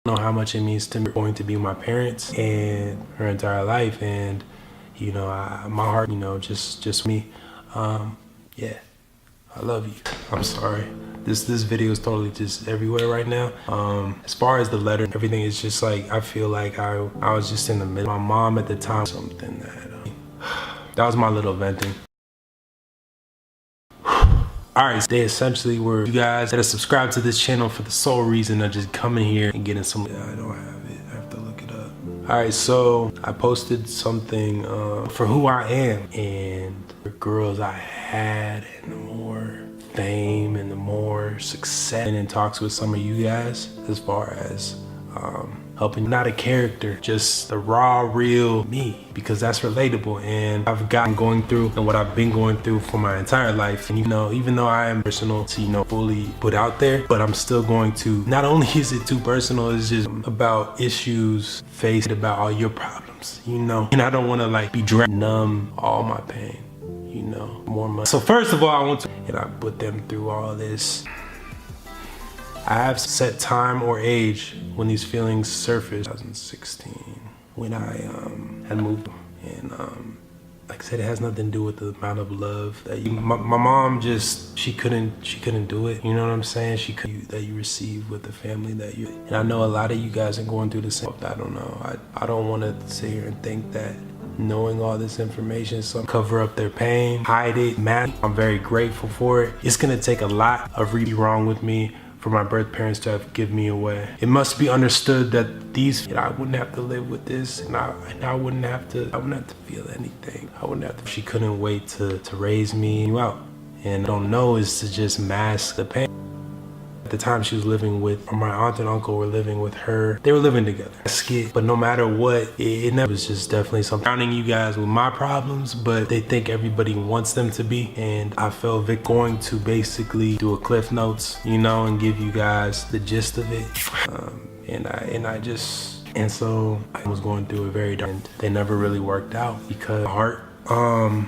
Know how much it means to me going to be my parents and her entire life, and you know, my heart, you know, just me. Yeah, I love you. I'm sorry. This video is totally just everywhere right now. As far as the letter, everything is just like, I feel like I was just in the middle. My mom at the time, something that was my little venting. Alright, they essentially were you guys that are subscribed to this channel for the sole reason of just coming here and getting some. I don't have it, I have to look it up. Alright, so I posted something for who I am and the girls I had, and the more fame and the more success, and in talks with some of you guys as far as helping, not a character, just the raw, real me, because that's relatable. And I've gotten going through and what I've been going through for my entire life. And you know, even though I am personal to, you know, fully put out there, but I'm still going to, not only is it too personal, it's just about issues faced, about all your problems, you know. And I don't want to like be numb all my pain, you know, more money. So first of all, I want to, and I put them through all this. I have set time or age when these feelings surfaced. 2016, when I had moved, and like I said, it has nothing to do with the amount of love that you. My mom just she couldn't do it. You know what I'm saying? That you receive with the family that you. And I know a lot of you guys are going through the same. I don't know. I don't want to sit here and think that knowing all this information, some cover up their pain, hide it. Man, I'm very grateful for it. It's gonna take a lot of really wrong with me for my birth parents to have given me away. It must be understood that these, I wouldn't have to live with this, and I wouldn't have to feel anything. I wouldn't have to. She couldn't wait to raise me out, and I don't know is to just mask the pain. At the time she was living with, or my aunt and uncle were living with her. They were living together. But no matter what, it never was just definitely something. Surrounding you guys with my problems, but they think everybody wants them to be. And I felt going to basically do a Cliff Notes, you know, and give you guys the gist of it. And so I was going through a very dark, and they never really worked out because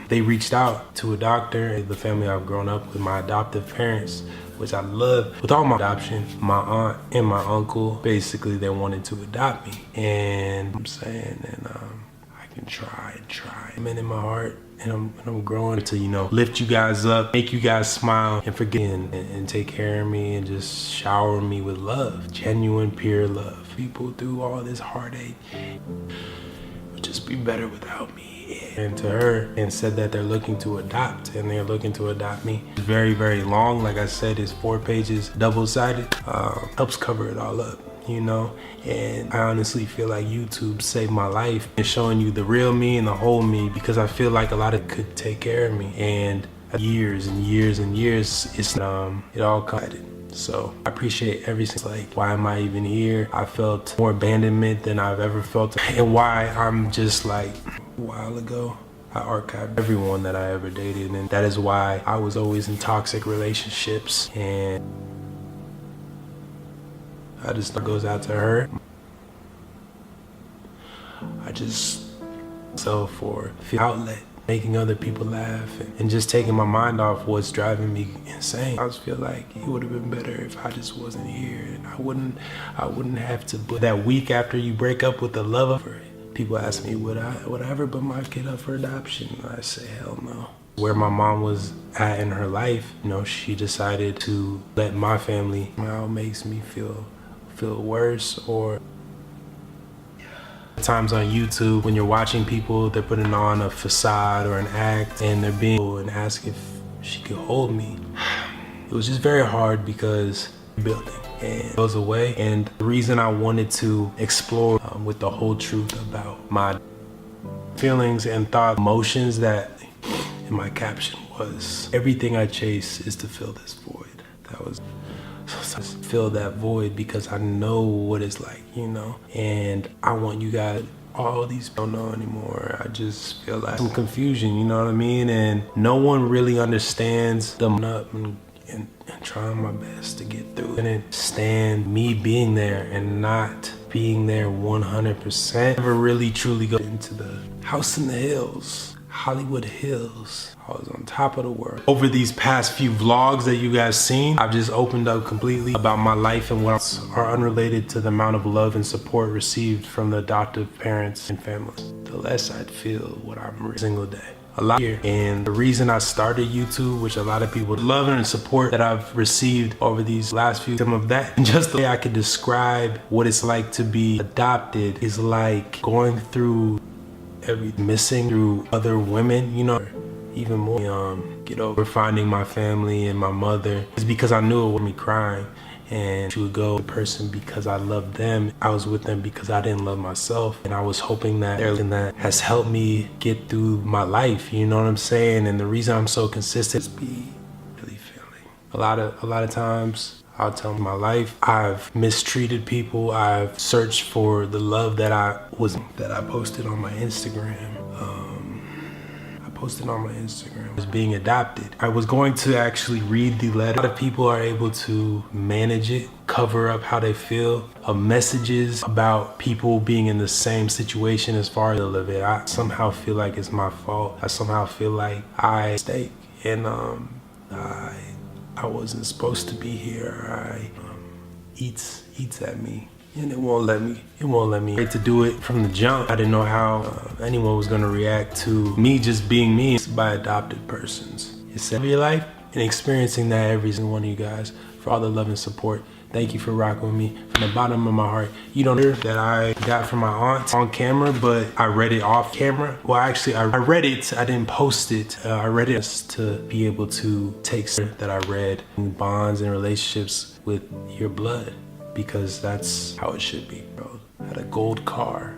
they reached out to a doctor. The family I've grown up with, my adoptive parents, which I love with all my adoption, my aunt and my uncle, basically they wanted to adopt me. And I'm saying, and I can try and try. I'm in my heart, and I'm growing to, you know, lift you guys up, make you guys smile, and forget and take care of me, and just shower me with love, genuine, pure love. People through all this heartache would just be better without me. And to her, and said that they're looking to adopt, and they're looking to adopt me. It's very, very long. Like I said, it's 4 pages, double-sided. Helps cover it all up, you know. And I honestly feel like YouTube saved my life and showing you the real me and the whole me, because I feel like a lot of could take care of me. And years and years and years, it's it all comes. So I appreciate every single, like, why am I even here? I felt more abandonment than I've ever felt, and why I'm just like, a while ago, I archived everyone that I ever dated, and that is why I was always in toxic relationships. And I just, goes out to her. I just for outlet, making other people laugh, and just taking my mind off what's driving me insane. I just feel like it would have been better if I just wasn't here, and I wouldn't have to. But that week after you break up with the love of her, people ask me, would I ever put my kid up for adoption? I say, hell no. Where my mom was at in her life, you know, she decided to let my family now makes me feel worse. Or times on YouTube when you're watching people, they're putting on a facade or an act, and they're being and ask if she could hold me. It was just very hard because building and it goes away. And the reason I wanted to explore with the whole truth about my feelings and thought, emotions, that in my caption was, everything I chase is to fill this void. That was fill that void, because I know what it's like, you know. And I want you guys, all these don't know anymore. I just feel like some confusion, you know what I mean? And no one really understands them up and trying my best to get through. And it stand me being there and not being there 100%. Never really truly go into the house in the hills. Hollywood Hills. I was on top of the world. Over these past few vlogs that you guys seen, I've just opened up completely about my life and what are unrelated to the amount of love and support received from the adoptive parents and families. The less I'd feel what I'm every single day. A lot here. And the reason I started YouTube, which a lot of people love and support that I've received over these last few, some of that, just the way I could describe what it's like to be adopted is like going through missing through other women, you know, even more get over finding my family and my mother. It's because I knew it with me crying. And she would go with the person because I loved them. I was with them because I didn't love myself. And I was hoping that everything that has helped me get through my life, you know what I'm saying? And the reason I'm so consistent is be really feeling. A lot of times I'll tell my life, I've mistreated people. I've searched for the love that I posted on my Instagram. Was being adopted. I was going to actually read the letter. A lot of people are able to manage it, cover up how they feel, messages about people being in the same situation as far as they live it. I somehow feel like it's my fault. I somehow feel like I mistake, and I wasn't supposed to be here. Eats at me. And it won't let me. I had to do it from the jump. I didn't know how anyone was gonna react to me just being me by adopted persons. It's your life and experiencing that every single one of you guys. For all the love and support, thank you for rocking with me from the bottom of my heart. You don't hear that I got from my aunt on camera, but I read it off camera. Well, actually, I read it. I didn't post it. I read it just to be able to take that I read bonds and relationships with your blood. Because that's how it should be, bro. I had a gold car.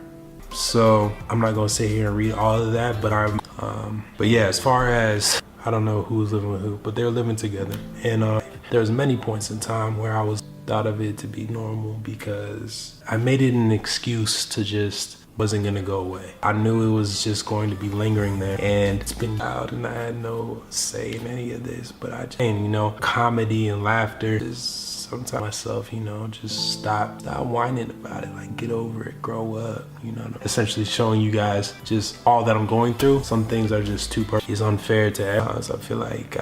So I'm not gonna sit here and read all of that, but but yeah, as far as, I don't know who's living with who, but they're living together. And there's many points in time where I was thought of it to be normal because I made it an excuse to just wasn't gonna go away. I knew it was just going to be lingering there, and it's been out, and I had no say in any of this, but you know, comedy and laughter is sometimes myself, you know, just stop whining about it, like get over it, grow up, you know. Essentially showing you guys just all that I'm going through. Some things are just too personal. It's unfair to everyone. So I feel like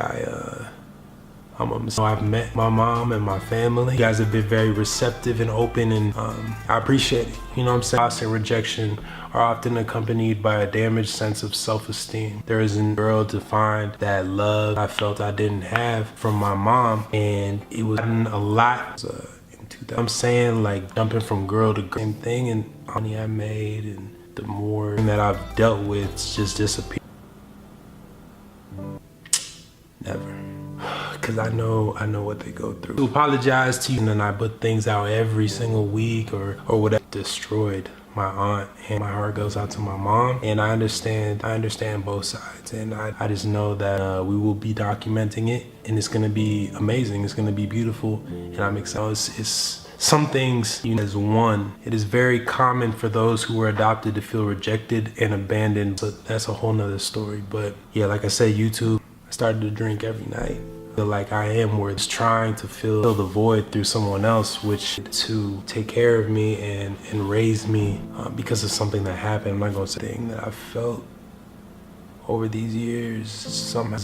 I've met my mom and my family. You guys have been very receptive and open, and I appreciate it. You know what I'm saying? Loss and rejection are often accompanied by a damaged sense of self-esteem. There isn't a girl to find that love I felt I didn't have from my mom, and it was a lot in 2000. I'm saying, like, jumping from girl to girl, same thing, and money I made, and the more that I've dealt with just disappeared. Never. Because I know what they go through. To apologize to you, and I put things out every single week or whatever. Destroyed my aunt, and my heart goes out to my mom. And I understand both sides, and I just know that we will be documenting it, and it's gonna be amazing. It's gonna be beautiful, and I'm excited. It's some things, you know, as one. It is very common for those who were adopted to feel rejected and abandoned. So that's a whole nother story. But yeah, like I said, YouTube. I started to drink every night. I feel like I am worth just trying to fill the void through someone else, which to take care of me and raise me because of something that happened. I'm not gonna say thing that I felt over these years. Somehow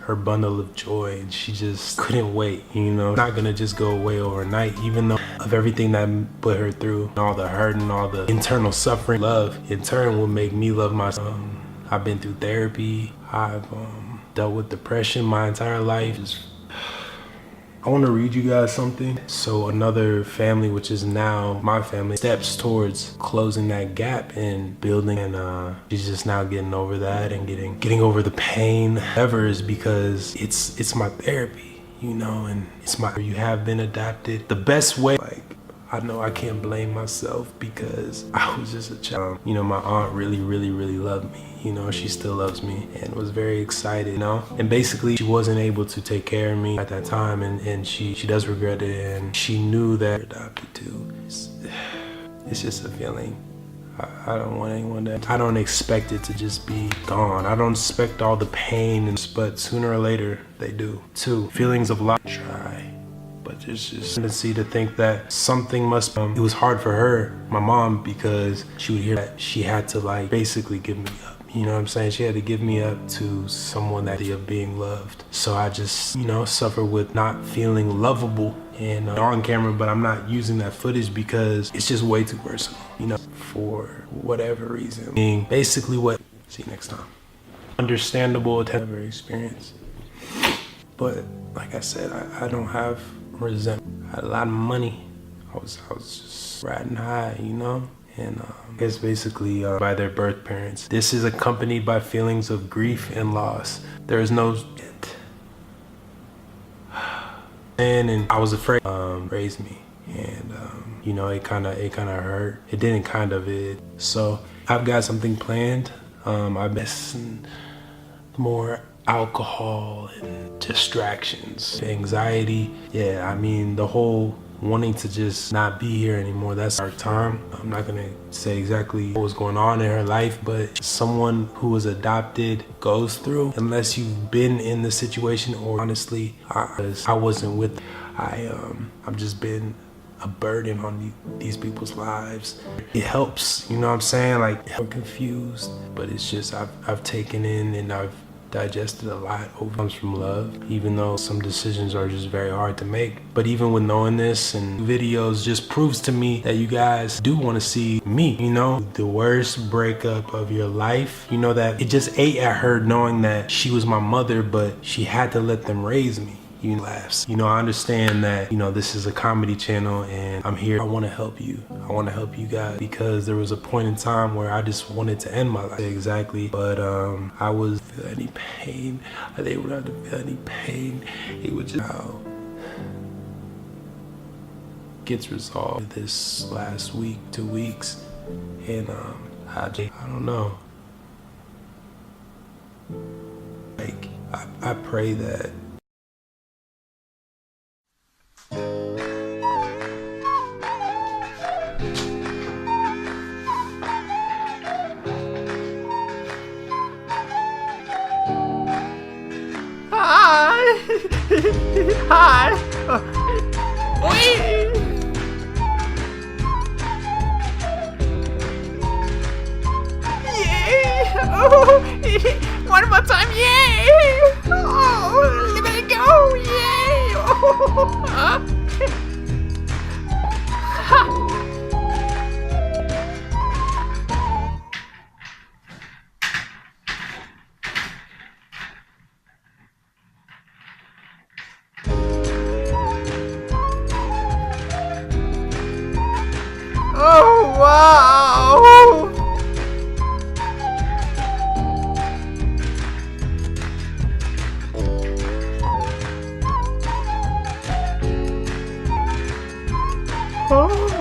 her bundle of joy, and she just couldn't wait, you know. Not gonna just go away overnight, even though of everything that put her through, all the hurt and all the internal suffering. Love in turn will make me love myself. I've been through therapy. I've dealt with depression my entire life. I want to read you guys something. So another family, which is now my family, steps towards closing that gap and building, and she's just now getting over that and getting over the pain. Whatever, is because it's my therapy, you know, and you have been adopted. The best way, like, I know I can't blame myself because I was just a child. You know, my aunt really loved me. You know, she still loves me and was very excited, you know. And basically, she wasn't able to take care of me at that time, and she does regret it, and she knew that adopted too. It's just a feeling. I don't want anyone to. I don't expect it to just be gone. I don't expect all the pain, but sooner or later, they do too. Feelings of loss. Try. But there's just a tendency to think that something must it was hard for her, my mom, because she would hear that she had to, like, basically give me up. You know what I'm saying? She had to give me up to someone that of being loved. So I just, you know, suffer with not feeling lovable and on camera, but I'm not using that footage because it's just way too personal, you know, for whatever reason. Being basically what, see you next time. Understandable to ever experience. But like I said, I don't have resentment. I had a lot of money. I was just riding high, you know? And it's basically by their birth parents. This is accompanied by feelings of grief and loss. There is no it. And I was afraid raised me. And you know, it kinda hurt. It didn't it. So I've got something planned. I've been more alcohol and distractions, anxiety. Yeah, I mean, the whole wanting to just not be here anymore, that's our time. I'm not gonna say exactly what was going on in her life, but someone who was adopted goes through, unless you've been in the situation, or honestly, I wasn't with, I've just been a burden on these people's lives. It helps, you know what I'm saying? Like, I'm confused, but it's just, I've taken in and I've digested a lot. Comes from love, even though some decisions are just very hard to make. But even with knowing this and videos, just proves to me that you guys do want to see me, you know, the worst breakup of your life. You know, that it just ate at her knowing that she was my mother, but she had to let them raise me. You laughs. You know, I understand that, you know, this is a comedy channel and I'm here. I want to help you. I want to help you guys, because there was a point in time where I just wanted to end my life. Exactly. But I was feel any pain. They would not feel any pain. It would just how gets resolved this last week, 2 weeks. And I don't know. Like, I pray that Hi. Oi. Yay! Oh, one more time! Yay! Oh, let it go! Yay! Oh, ha. Oh, wow! Oh.